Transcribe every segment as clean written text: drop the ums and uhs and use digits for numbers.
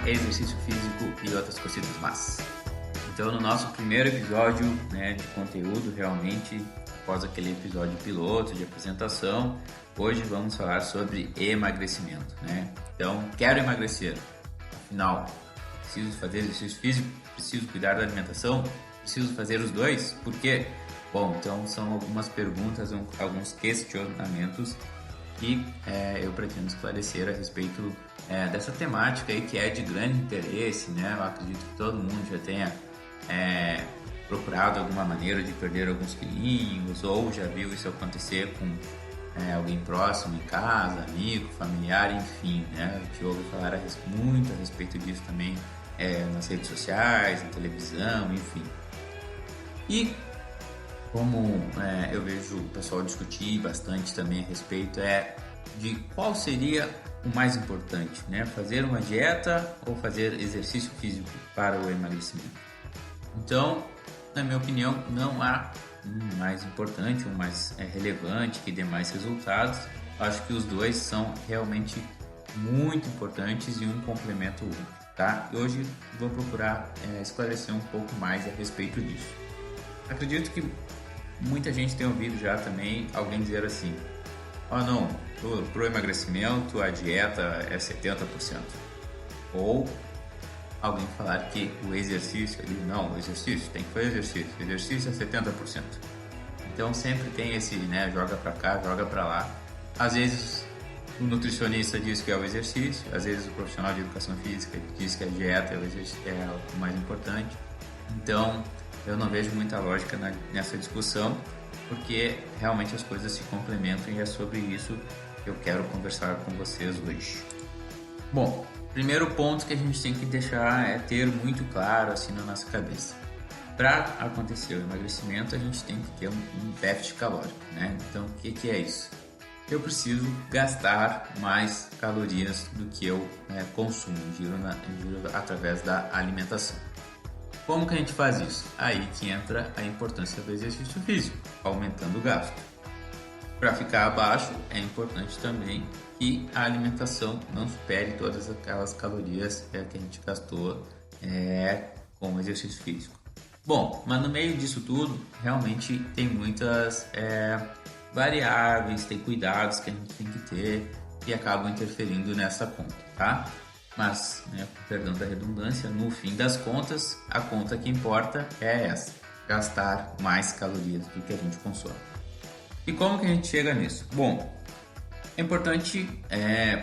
exercício físico e outras coisitas más. Então, no nosso primeiro episódio, de conteúdo, realmente, após aquele episódio piloto de apresentação, hoje vamos falar sobre emagrecimento, Então, quero emagrecer, afinal, preciso fazer exercício físico, preciso cuidar da alimentação, preciso fazer os dois, por quê? Bom, então são algumas perguntas, alguns questionamentos que eu pretendo esclarecer a respeito dessa temática aí que é de grande interesse, Eu acredito que todo mundo já tenha procurado alguma maneira de perder alguns quilinhos ou já viu isso acontecer com alguém próximo em casa, amigo, familiar, enfim, A gente ouve falar muito a respeito disso também nas redes sociais, na televisão, enfim. E como eu vejo o pessoal discutir bastante também a respeito de qual seria o mais importante, Fazer uma dieta ou fazer exercício físico para o emagrecimento. Então, na minha opinião, não há um mais importante, um mais relevante, que dê mais resultados. Acho que os dois são realmente muito importantes e um complementa o outro, E hoje vou procurar esclarecer um pouco mais a respeito disso. Acredito que muita gente tem ouvido já também alguém dizer assim: não, pro emagrecimento a dieta é 70%. Ou alguém falar que o exercício, o exercício, tem que fazer exercício é 70%. Então sempre tem esse, joga pra cá, joga pra lá. Às vezes o nutricionista diz que é o exercício, às vezes o profissional de educação física diz que a dieta é o mais importante. Então eu não vejo muita lógica nessa discussão, porque realmente as coisas se complementam e é sobre isso que eu quero conversar com vocês hoje. Bom, primeiro ponto que a gente tem que deixar é ter muito claro assim na nossa cabeça. Para acontecer o emagrecimento, a gente tem que ter um déficit calórico, Então, o que é isso? Eu preciso gastar mais calorias do que eu consumo, ingiro através da alimentação. Como que a gente faz isso? Aí que entra a importância do exercício físico, aumentando o gasto. Para ficar abaixo, é importante também que a alimentação não supere todas aquelas calorias que a gente gastou com o exercício físico. Bom, mas no meio disso tudo, realmente tem muitas variáveis, tem cuidados que a gente tem que ter e acabam interferindo nessa conta, Mas, perdão da redundância, no fim das contas, a conta que importa é essa: gastar mais calorias do que a gente consome. E como que a gente chega nisso? Bom, é importante,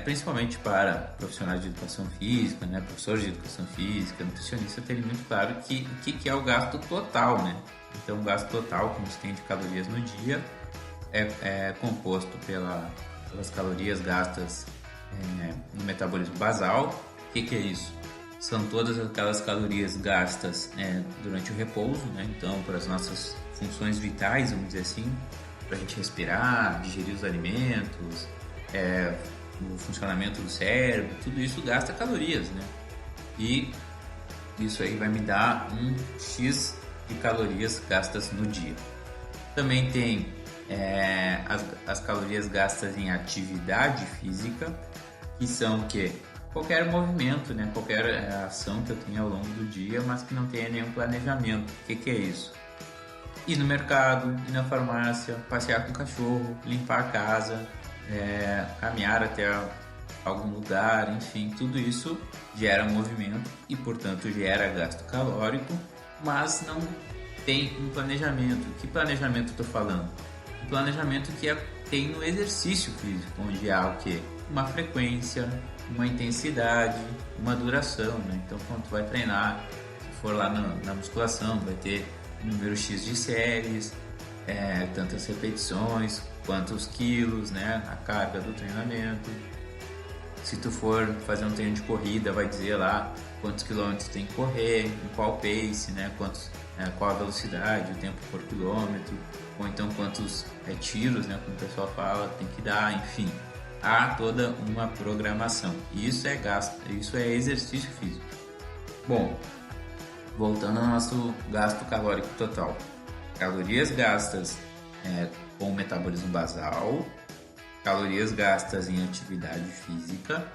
principalmente para profissionais de educação física, professores de educação física, nutricionistas, terem muito claro o que é o gasto total, Então, o gasto total que a gente tem de calorias no dia é composto pelas calorias gastas no metabolismo basal. O que é isso? São todas aquelas calorias gastas durante o repouso, Então, para as nossas funções vitais, vamos dizer assim, para a gente respirar, digerir os alimentos, o funcionamento do cérebro, tudo isso gasta calorias, E isso aí vai me dar um X de calorias gastas no dia. Também tem as calorias gastas em atividade física, que são o quê? Qualquer movimento, qualquer ação que eu tenha ao longo do dia, mas que não tenha nenhum planejamento. O que é isso? Ir no mercado, ir na farmácia, passear com o cachorro, limpar a casa, caminhar até algum lugar, enfim, tudo isso gera movimento e, portanto, gera gasto calórico, mas não tem um planejamento. Que planejamento eu estou falando? Um planejamento que tem no exercício físico, onde há o quê? Uma frequência, uma intensidade, uma duração, Então, quando tu vai treinar, se for lá na musculação, vai ter número X de séries, tantas repetições, quantos quilos, a carga do treinamento. Se tu for fazer um treino de corrida, vai dizer lá quantos quilômetros tem que correr, em qual pace, qual a velocidade, o tempo por quilômetro, ou então quantos tiros, como o pessoal fala, tem que dar, enfim. Há toda uma programação. Isso é exercício físico. Bom, voltando ao nosso gasto calórico total. Calorias gastas com o metabolismo basal, calorias gastas em atividade física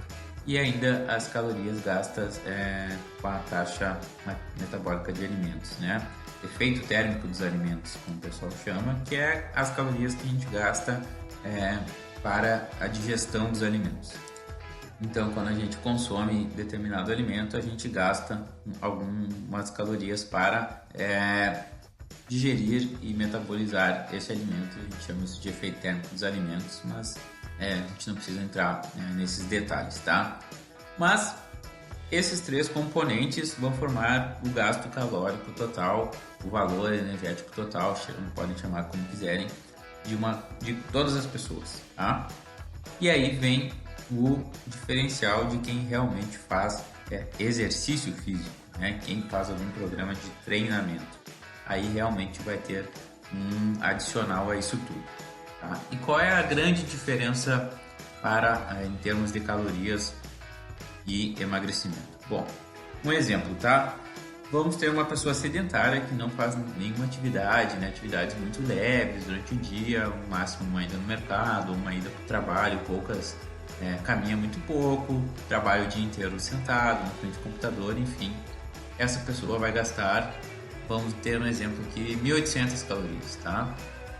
e ainda as calorias gastas com a taxa metabólica de alimentos, né? Efeito térmico dos alimentos, como o pessoal chama, que é as calorias que a gente gasta para a digestão dos alimentos. Então, quando a gente consome determinado alimento, a gente gasta algumas calorias para digerir e metabolizar esse alimento. A gente chama isso de efeito térmico dos alimentos, mas a gente não precisa entrar nesses detalhes, tá? Mas esses três componentes vão formar o gasto calórico total, o valor energético total, podem chamar como quiserem, de todas as pessoas, tá? E aí vem o diferencial de quem realmente faz exercício físico, né? Quem faz algum programa de treinamento. Aí realmente vai ter um adicional a isso tudo, tá? E qual é a grande diferença em termos de calorias e emagrecimento? Bom, um exemplo, tá? Vamos ter uma pessoa sedentária que não faz nenhuma atividade, né? Atividades muito leves durante o dia, no máximo uma ida no mercado, uma ida para o trabalho, caminha muito pouco, trabalha o dia inteiro sentado na frente do computador, enfim. Essa pessoa vai gastar, vamos ter um exemplo aqui, 1.800 calorias, tá?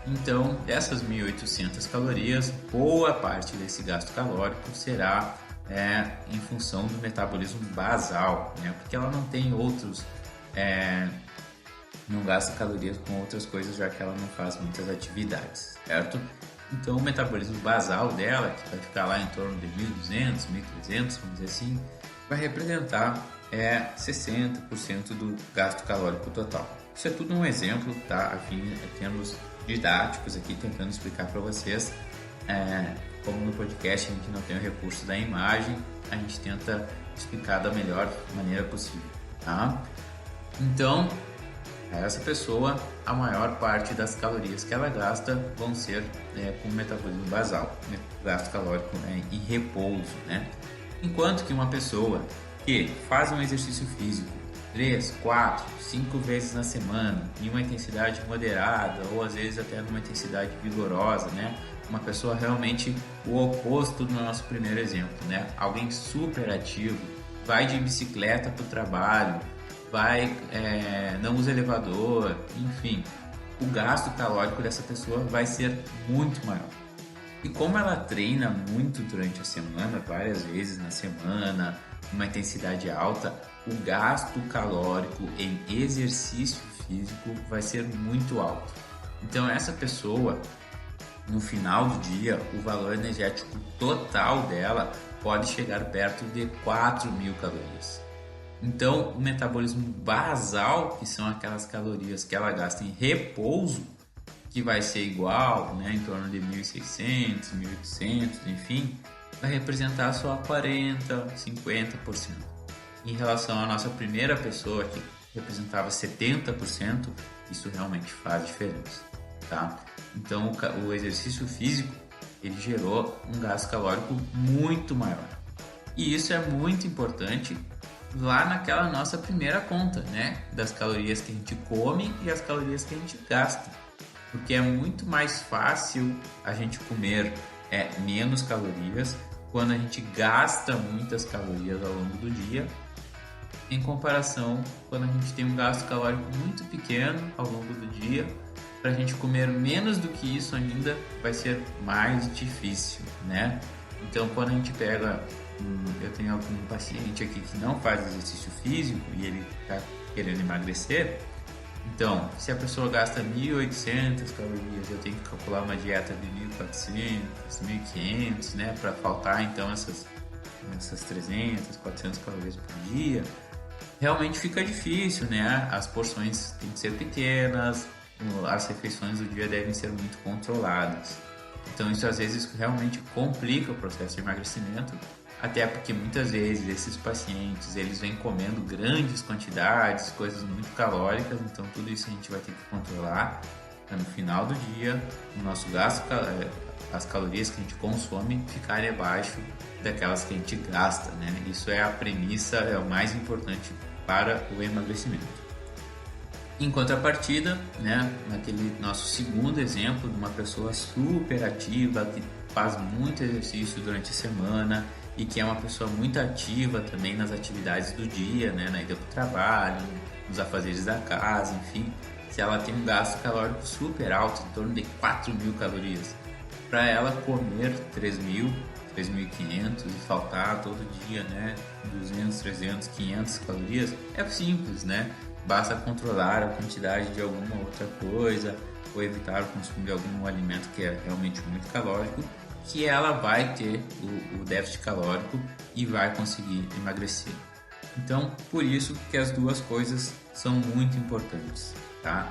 Então, dessas 1.800 calorias, boa parte desse gasto calórico será em função do metabolismo basal, né? Porque ela não tem não gasta calorias com outras coisas, já que ela não faz muitas atividades, certo? Então o metabolismo basal dela, que vai ficar lá em torno de 1.200, 1.300, vamos dizer assim, vai representar 60% do gasto calórico total. Isso é tudo um exemplo, tá? A fim de termos didáticos aqui, tentando explicar para vocês. Como no podcast a gente não tem o recurso da imagem, a gente tenta explicar da melhor maneira possível, tá? Então, essa pessoa, a maior parte das calorias que ela gasta vão ser com o metabolismo basal, gasto calórico em repouso, né? Enquanto que uma pessoa que faz um exercício físico 3, 4, 5 vezes na semana, em uma intensidade moderada ou às vezes até numa intensidade vigorosa, né? Uma pessoa realmente o oposto do nosso primeiro exemplo, né? Alguém super ativo, vai de bicicleta para o trabalho, não usa elevador, enfim, o gasto calórico dessa pessoa vai ser muito maior. E como ela treina muito durante a semana, várias vezes na semana, uma intensidade alta, o gasto calórico em exercício físico vai ser muito alto. Então essa pessoa, no final do dia, o valor energético total dela pode chegar perto de 4.000 calorias. Então, o metabolismo basal, que são aquelas calorias que ela gasta em repouso, que vai ser igual, né, em torno de 1.600, 1.800, enfim, vai representar só 40%, 50%. Em relação à nossa primeira pessoa, que representava 70%, isso realmente faz diferença, tá? Então, o exercício físico, ele gerou um gasto calórico muito maior. E isso é muito importante lá naquela nossa primeira conta, né? Das calorias que a gente come e as calorias que a gente gasta. Porque é muito mais fácil a gente comer menos calorias quando a gente gasta muitas calorias ao longo do dia, em comparação quando a gente tem um gasto calórico muito pequeno ao longo do dia. Para a gente comer menos do que isso ainda vai ser mais difícil, né? Então, quando a gente pega, eu tenho algum paciente aqui que não faz exercício físico e ele está querendo emagrecer. Então, se a pessoa gasta 1.800 calorias, eu tenho que calcular uma dieta de 1.400, 1.500, né? Para faltar então essas 300, 400 calorias por dia. Realmente fica difícil, né? As porções têm que ser pequenas, as refeições do dia devem ser muito controladas. Então isso às vezes realmente complica o processo de emagrecimento, até porque muitas vezes esses pacientes eles vêm comendo grandes quantidades, coisas muito calóricas, então tudo isso a gente vai ter que controlar para no final do dia o nosso gasto, as calorias que a gente consome ficarem abaixo daquelas que a gente gasta, né? Isso é a premissa, é o mais importante para o emagrecimento. Em contrapartida, né, naquele nosso segundo exemplo de uma pessoa super ativa que faz muito exercício durante a semana e que é uma pessoa muito ativa também nas atividades do dia, né, na ida para o trabalho, nos afazeres da casa, enfim, se ela tem um gasto calórico super alto, em torno de 4.000 calorias, para ela comer 3.000, 3.500 e faltar todo dia, né, 200, 300, 500 calorias, é simples, né? Basta controlar a quantidade de alguma outra coisa ou evitar o consumo de algum alimento que é realmente muito calórico, que ela vai ter o déficit calórico e vai conseguir emagrecer. Então, por isso que as duas coisas são muito importantes, tá?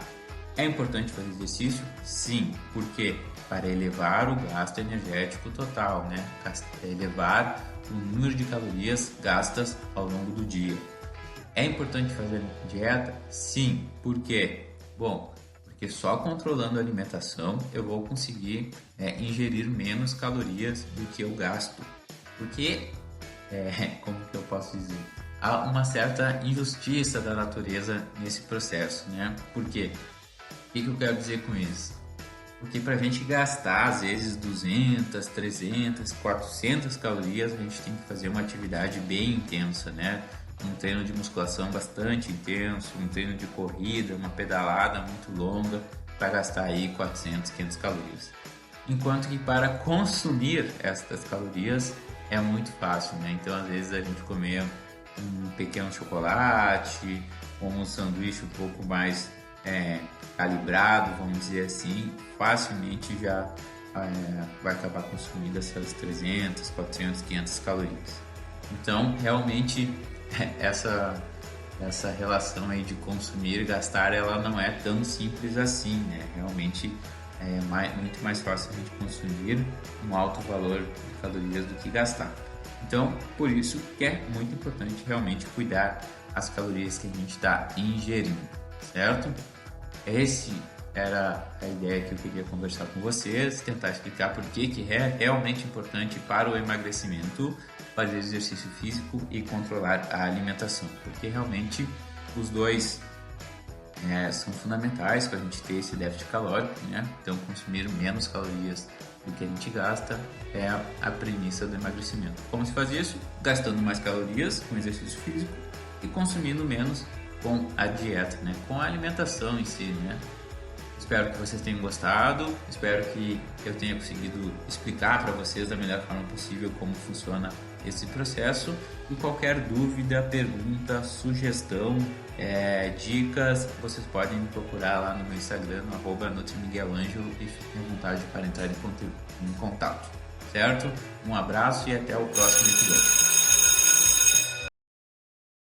É importante fazer exercício? Sim, porque para elevar o gasto energético total, né? Elevar o número de calorias gastas ao longo do dia. É importante fazer dieta? Sim, por quê? Bom, porque só controlando a alimentação eu vou conseguir ingerir menos calorias do que eu gasto. Porque, como que eu posso dizer? Há uma certa injustiça da natureza nesse processo, né? Por quê? O que eu quero dizer com isso? Porque para a gente gastar, às vezes, 200, 300, 400 calorias, a gente tem que fazer uma atividade bem intensa, né? Um treino de musculação bastante intenso, um treino de corrida, uma pedalada muito longa para gastar aí 400, 500 calorias. Enquanto que para consumir estas calorias é muito fácil, né? Então, às vezes, a gente comer um pequeno chocolate ou um sanduíche um pouco mais calibrado, vamos dizer assim, facilmente já vai acabar consumindo essas 300, 400, 500 calorias. Então, realmente, essa relação aí de consumir e gastar, ela não é tão simples assim, né? Realmente é muito mais fácil a gente consumir um alto valor de calorias do que gastar. Então, por isso que é muito importante realmente cuidar as calorias que a gente está ingerindo, certo? Essa era a ideia que eu queria conversar com vocês, tentar explicar por que é realmente importante para o emagrecimento fazer exercício físico e controlar a alimentação, porque realmente os dois são fundamentais para a gente ter esse déficit calórico, né? Então, consumir menos calorias do que a gente gasta é a premissa do emagrecimento. Como se faz isso? Gastando mais calorias com exercício físico e consumindo menos com a dieta, né? Com a alimentação em si, né? Espero que vocês tenham gostado, espero que eu tenha conseguido explicar para vocês da melhor forma possível como funciona esse processo. E qualquer dúvida, pergunta, sugestão, dicas, vocês podem me procurar lá no meu Instagram, no @NutriMiguelAngelo, e fiquem à vontade para entrar em contato, certo? Um abraço e até o próximo episódio.